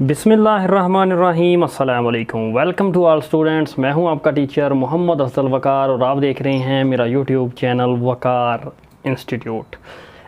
बिस्मिल्लाहिर्रहमानिर्रहीम, अस्सलाम वालेकुम। Welcome to all students. मैं हूं आपका टीचर मोहम्मद अफजल वकार और आप देख रहे हैं मेरा यूट्यूब चैनल वकार इंस्टीट्यूट।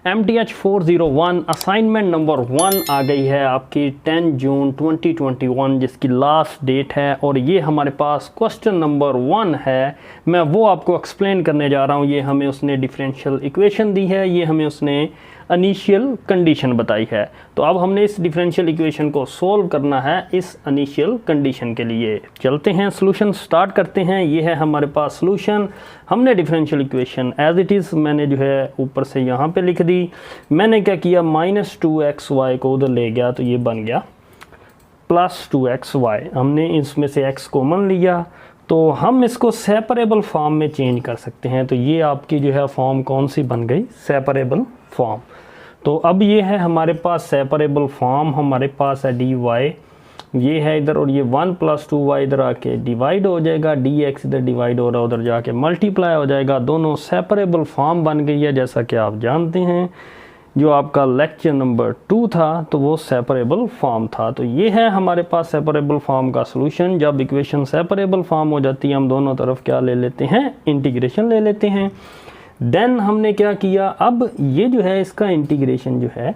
MTH 401 असाइनमेंट नंबर 1 आ गई है आपकी 10 जून 2021 जिसकी लास्ट डेट है और ये हमारे पास क्वेश्चन नंबर 1 है। मैं वो आपको एक्सप्लेन करने जा रहा हूँ। ये हमें उसने डिफरेंशियल इक्वेशन दी है, ये हमें उसने इनिशियल कंडीशन बताई है। तो अब हमने इस डिफरेंशियल इक्वेशन को सोल्व करना है इस इनिशियल कंडीशन के लिए। चलते हैं, सॉल्यूशन स्टार्ट करते हैं। ये है हमारे पास सॉल्यूशन। हमने differential equation as it is मैंने जो है ऊपर से यहाँ पे लिख दी। मैंने क्या किया, -2xy को उधर ले गया तो ये बन गया +2xy। हमने इसमें से x कॉमन लिया तो हम इसको सेपरेबल फॉर्म में चेंज कर सकते हैं। तो ये आपकी जो है फॉर्म कौन सी बन गई, सेपरेबल फॉर्म। तो अब ये है हमारे पास सेपरेबल फॉर्म, हमारे पास है dy ये है इधर और ये 1 + 2y इधर आके डिवाइड हो जाएगा, dx इधर डिवाइड हो रहा है उधर जाके मल्टीप्लाई हो जाएगा। दोनों सेपरेबल फॉर्म बन गई है। जैसा कि आप जानते हैं जो आपका लेक्चर नंबर 2 था तो वो सेपरेबल फॉर्म था। तो ये है हमारे पास सेपरेबल फॉर्म का सॉल्यूशन। जब इक्वेशन सेपरेबल फॉर्म हो जाती है हम दोनों तरफ क्या ले लेते हैं, इंटीग्रेशन ले लेते हैं। देन हमने क्या किया, अब ये जो है इसका इंटीग्रेशन जो है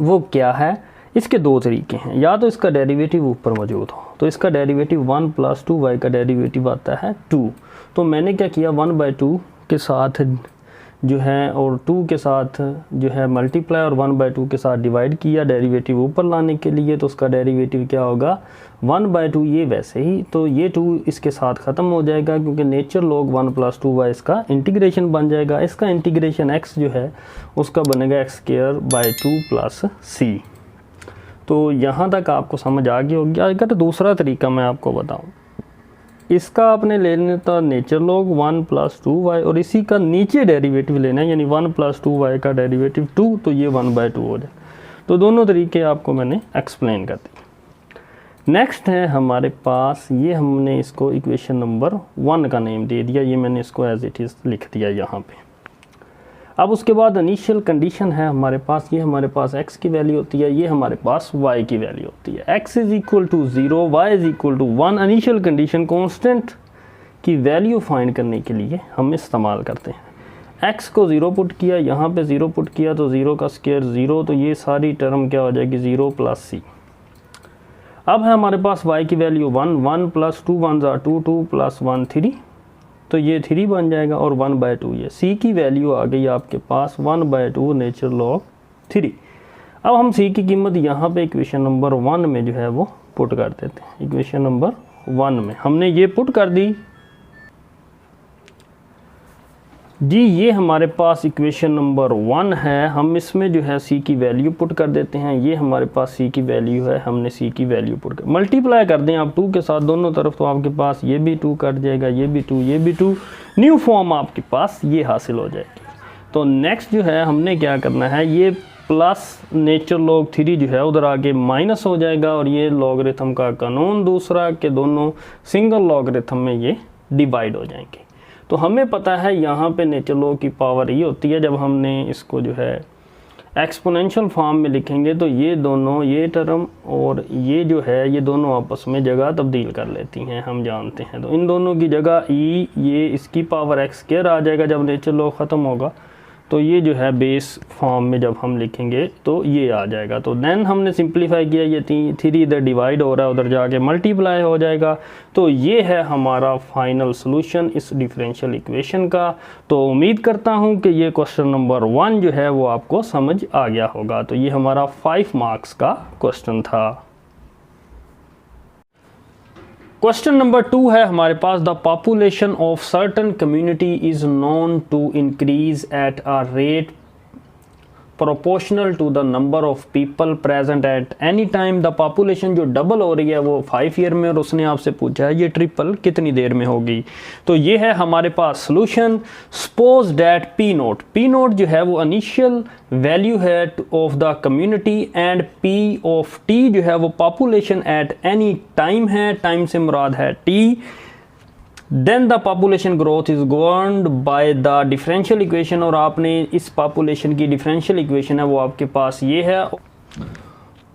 वो क्या है, इसके दो तरीके हैं। या तो इसका डेरिवेटिव ऊपर मौजूद हो तो इसका डेरिवेटिव 1 + 2y का डेरिवेटिव आता है 2। तो मैंने क्या किया, 1/2 के साथ जो है और 2 के साथ जो है मल्टीप्लाई और 1/2 के साथ डिवाइड किया डेरिवेटिव ऊपर लाने के लिए। तो उसका डेरिवेटिव क्या होगा, 1/2 ये वैसे ही, तो ये 2 इसके साथ ख़त्म हो जाएगा क्योंकि नेचर लॉग 1 + 2y इसका इंटीग्रेशन बन जाएगा। इसका इंटीग्रेशन x जो है उसका बनेगा x² 2 + c। तो यहाँ तक आपको समझ आ गई होगी। अगर दूसरा तरीका मैं आपको बताऊँ, इसका आपने ले लेना था नेचर लॉग 1 + 2y और इसी का नीचे डेरिवेटिव लेना है, यानी 1 + 2y का डेरिवेटिव 2, तो ये 1/2 हो जाए। तो दोनों तरीके आपको मैंने एक्सप्लेन कर दिए। नेक्स्ट है हमारे पास, ये हमने इसको इक्वेशन नंबर 1 का नेम दे दिया। ये मैंने इसको एज इट इज़ लिख दिया यहाँ पे। अब उसके बाद इनिशियल कंडीशन है हमारे पास, ये हमारे पास x की वैल्यू होती है, ये हमारे पास y की वैल्यू होती है। x = 0, y = 1। Initial condition constant की वैल्यू फाइंड करने के लिए हम इस्तेमाल करते हैं। x को 0 पुट किया, यहाँ पे 0 पुट किया तो 0 का स्क्वायर 0, तो ये सारी टर्म क्या हो जाएगी 0 + c। अब है हमारे पास y की वैल्यू 1, 1 + 2 1 = 2, 2 + 1 3, तो ये 3 बन जाएगा और 1/2 ये c की वैल्यू आ गई आपके पास 1/2 नेचर लॉग 3। अब हम c की कीमत यहाँ पे इक्वेशन नंबर 1 में जो है वो पुट कर देते हैं। इक्वेशन नंबर 1 में हमने ये पुट कर दी जी। ये हमारे पास इक्वेशन नंबर 1 है। हम इसमें जो है c की वैल्यू पुट कर देते हैं। ये हमारे पास c की वैल्यू है, हमने c की वैल्यू पुट कर मल्टीप्लाई कर दें आप 2 के साथ दोनों तरफ, तो आपके पास ये भी 2 कट जाएगा, ये भी 2, ये भी 2। न्यू फॉर्म आपके पास ये हासिल हो जाएगी। तो नेक्स्ट जो है हमने क्या करना है, ये प्लस नेचर लॉग 3 जो है उधर आके माइनस हो जाएगा और ये लॉगरिथम का कानून दूसरा कि दोनों सिंगल लॉगरिथम में ये डिवाइड हो जाएंगे। तो हमें पता है यहाँ पे नेचर लॉग की पावर ये होती है, जब हमने इसको जो है एक्सपोनेंशियल फॉर्म में लिखेंगे तो ये दोनों, ये टर्म और ये जो है ये दोनों आपस में जगह तब्दील कर लेती हैं, हम जानते हैं। तो इन दोनों की जगह e, ये इसकी पावर x² आ जाएगा जब नेचर लॉग ख़त्म होगा। तो ये जो है बेस फॉर्म में जब हम लिखेंगे तो ये आ जाएगा। तो देन हमने सिंप्लीफाई किया, ये 3 इधर डिवाइड हो रहा है उधर जाके मल्टीप्लाई हो जाएगा। तो ये है हमारा फाइनल सॉल्यूशन इस डिफरेंशियल इक्वेशन का। तो उम्मीद करता हूँ कि ये क्वेश्चन नंबर 1 जो है वो आपको समझ आ गया होगा। तो ये हमारा 5 मार्क्स का क्वेश्चन था। क्वेश्चन नंबर 2 है हमारे पास, the population of certain community is known to increase at a rate proportional to the number of people present at any time. The population जो डबल हो रही है वो 5 ईयर में और उसने आपसे पूछा है ये ट्रिपल कितनी देर में होगी। तो ये है हमारे पास सॉल्यूशन। सपोज डैट P0 जो है वो इनिशियल वैल्यू है of the community and P of T जो है वो पॉपुलेशन एट एनी टाइम है, टाइम से मुराद है T। Then the population growth is governed by the differential equation, और आपने इस पॉपुलेशन की डिफरेंशियल इक्वेशन है वो आपके पास ये है।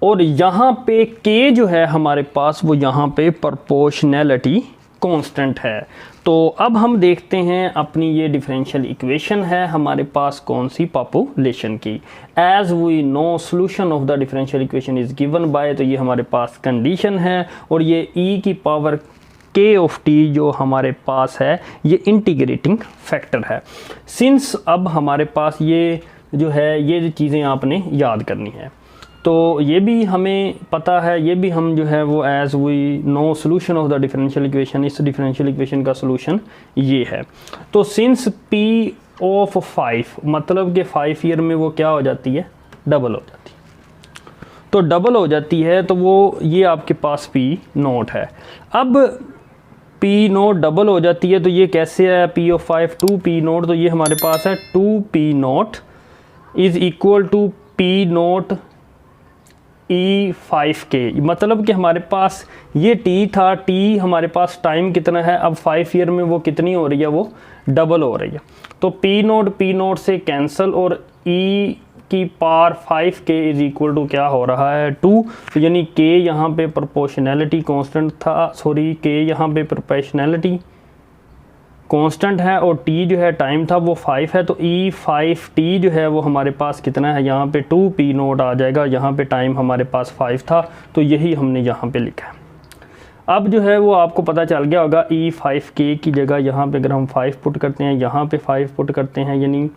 और यहाँ पे k जो है हमारे पास वो यहाँ पे प्रोपोर्शनैलिटी कांस्टेंट है। तो अब हम देखते हैं अपनी ये डिफरेंशियल इक्वेशन है हमारे पास कौन सी पॉपुलेशन की। As we know solution of the differential equation is given by, तो ये हमारे पास कंडीशन है और ये e की पावर k ऑफ t जो हमारे पास है ये इंटीग्रेटिंग फैक्टर है। सिंस अब हमारे पास ये जो है ये चीज़ें आपने याद करनी है, तो ये भी हमें पता है, ये भी हम जो है वो as we know solution of the differential equation, इस डिफरेंशियल इक्वेशन का सॉल्यूशन ये है। तो सिंस p ऑफ 5 मतलब कि 5 ईयर में वो क्या हो जाती है, डबल हो जाती है। तो डबल हो जाती है तो वो ये आपके पास p नोट है। अब p नोट डबल हो जाती है तो ये कैसे है, p ऑफ 5 2p नोट, तो ये हमारे पास है 2p naught is equal to p naught E5k, मतलब कि हमारे पास ये t था, t हमारे पास टाइम कितना है, अब 5 ईयर में वो कितनी हो रही है, वो डबल हो रही है। तो p नोट से कैंसिल और e की power 5k is equal to क्या हो रहा है 2, तो यानी k यहाँ पे प्रोपोर्शनैलिटी कांस्टेंट था, सॉरी k यहाँ पे प्रोपोर्शनैलिटी कांस्टेंट है और t जो है टाइम था वो 5 है, तो E5t जो है वो हमारे पास कितना है, यहाँ पे 2p नोट आ जाएगा, यहाँ पे टाइम हमारे पास 5 था, तो यही हमने यहाँ पे लिखा है। अब जो है वो आपको पता चल गया होगा E5k की जगह यहाँ पे अगर हम 5 पुट करते हैं, यहाँ पे 5 पुट करते हैं, यानी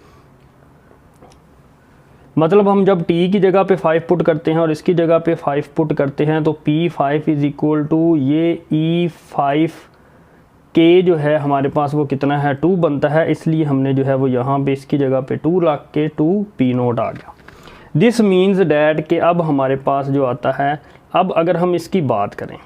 मतलब हम जब t की जगह पे 5 पुट करते हैं और इसकी जगह पे 5 पुट करते हैं तो P5 इज़ इक्वल टू ये E5k जो है हमारे पास वो कितना है 2 बनता है, इसलिए हमने जो है वो यहाँ पे इसकी जगह पे 2 रख के 2p नोट आ गया। दिस मीन्स डैट कि अब हमारे पास जो आता है, अब अगर हम इसकी बात करें,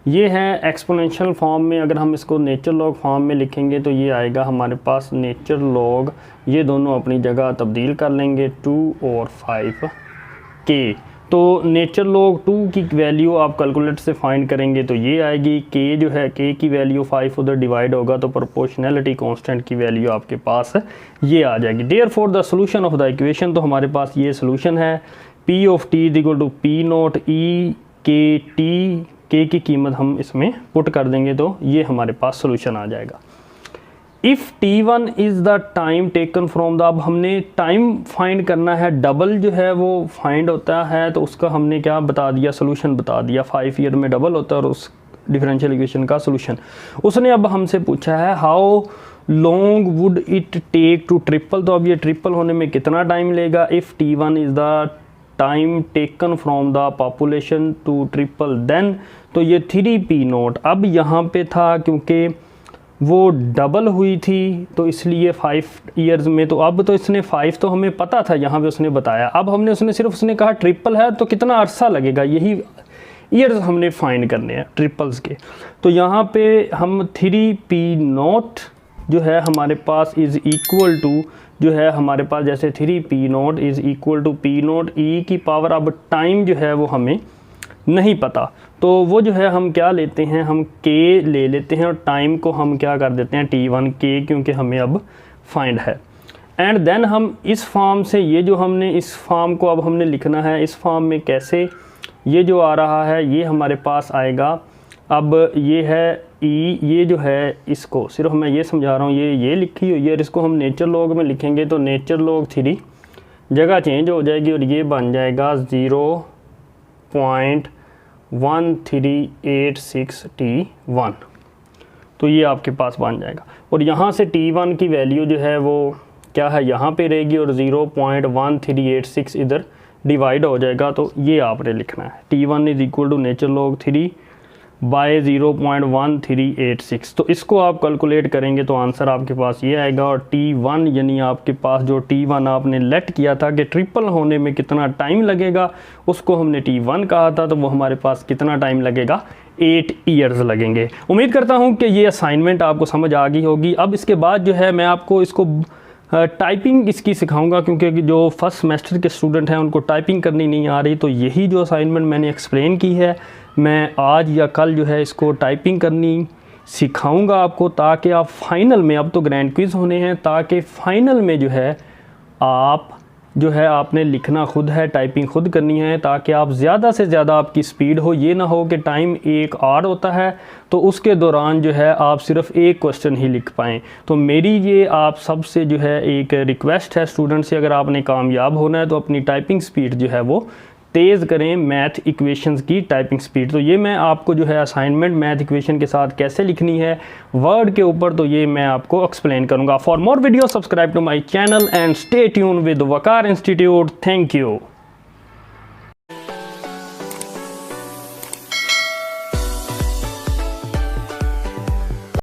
ये है एक्सपोनेंशियल फॉर्म में, अगर हम इसको नेचर लॉग फॉर्म में लिखेंगे तो ये आएगा हमारे पास नेचर लॉग, ये दोनों अपनी जगह तब्दील कर लेंगे 2 और 5k। तो नेचर लॉग 2 की वैल्यू आप कैलकुलेटर से फाइंड करेंगे तो ये आएगी, k जो है k की वैल्यू 5 उधर डिवाइड होगा तो प्रोपोर्शनैलिटी कांस्टेंट की वैल्यू आपके पास ये आ जाएगी। Therefore the solution of the equation, तो हमारे पास ये सॉल्यूशन है p of t is equal to p naught e के t, k की कीमत हम इसमें पुट कर देंगे तो ये हमारे पास सॉल्यूशन आ जाएगा। If t1 is the time taken from the, अब हमने टाइम फाइंड करना है, डबल जो है वो फाइंड होता है तो उसका हमने क्या बता दिया, सोल्यूशन बता दिया, 5 ईयर में डबल होता है और उस डिफरेंशियल इक्वेशन का सोल्यूशन। उसने अब हमसे पूछा है how long would it take to triple, तो अब ये ट्रिपल होने में कितना टाइम लेगा। If t1 is the time taken from the population to triple then, तो ये 3p नोट, अब यहाँ पे था क्योंकि वो डबल हुई थी तो इसलिए 5 ईयर्स में, तो अब तो इसने 5 तो हमें पता था यहाँ पे उसने बताया, अब हमने उसने कहा ट्रिपल है तो कितना अरसा लगेगा, यही ईयर्स हमने फाइंड करने हैं ट्रिपल्स के। तो यहाँ पे हम 3p नोट जो है हमारे पास इज़ इक्वल टू, जो है हमारे पास जैसे 3p naught is equal to p naught e की पावर, अब टाइम जो है वो हमें नहीं पता तो वो जो है हम क्या लेते हैं, हम k ले लेते हैं और टाइम को हम क्या कर देते हैं t1k, क्योंकि हमें अब फाइंड है। एंड देन हम इस फॉर्म से, ये जो हमने इस फॉर्म को अब हमने लिखना है, इस फॉर्म में कैसे, ये जो आ रहा है ये हमारे पास आएगा, अब ये है e, ये जो है इसको सिर्फ मैं ये समझा रहा हूँ, ये लिखी हुई है और इसको हम नेचर लॉग में लिखेंगे तो नेचर लॉग 3 जगह चेंज हो जाएगी और ये बन जाएगा 0.1386t1, तो ये आपके पास बन जाएगा। और यहाँ से t1 की वैल्यू जो है वो क्या है, यहाँ पे रहेगी और 0.1386 इधर डिवाइड हो जाएगा, तो ये आपने लिखना है t1 is equal to nature log 3 by 0.1386। तो इसको आप कैलकुलेट करेंगे तो आंसर आपके पास ये आएगा। और t1 यानी आपके पास जो t1 आपने लेट किया था कि ट्रिपल होने में कितना टाइम लगेगा, उसको हमने t1 कहा था, तो वो हमारे पास कितना टाइम लगेगा, 8 ईयर्स लगेंगे। उम्मीद करता हूँ कि ये असाइनमेंट आपको समझ आ गई होगी। अब इसके बाद जो है मैं आपको इसको टाइपिंग इसकी सिखाऊंगा, क्योंकि जो फर्स्ट सेमेस्टर के स्टूडेंट हैं उनको टाइपिंग करनी नहीं आ रही, तो यही जो असाइनमेंट मैंने एक्सप्लेन की है मैं आज या कल जो है इसको टाइपिंग करनी सिखाऊंगा आपको, ताकि आप फाइनल में, अब तो ग्रैंड क्विज़ होने हैं, ताकि फाइनल में जो है आप जो है आपने लिखना खुद है, टाइपिंग खुद करनी है, ताकि आप ज़्यादा से ज़्यादा आपकी स्पीड हो। ये ना हो कि टाइम एक आवर होता है तो उसके दौरान जो है आप सिर्फ एक क्वेश्चन ही लिख पाएँ। तो मेरी ये आप सबसे जो है एक रिक्वेस्ट है स्टूडेंट से, अगर आपने कामयाब होना है तो अपनी टाइपिंग स्पीड जो है वो तेज़ करें, मैथ इक्वेशंस की टाइपिंग स्पीड। तो ये मैं आपको जो है असाइनमेंट मैथ इक्वेशन के साथ कैसे लिखनी है वर्ड के ऊपर, तो ये मैं आपको एक्सप्लेन करूँगा। For more video subscribe to my channel and stay tune with Waqar institute. Thank you.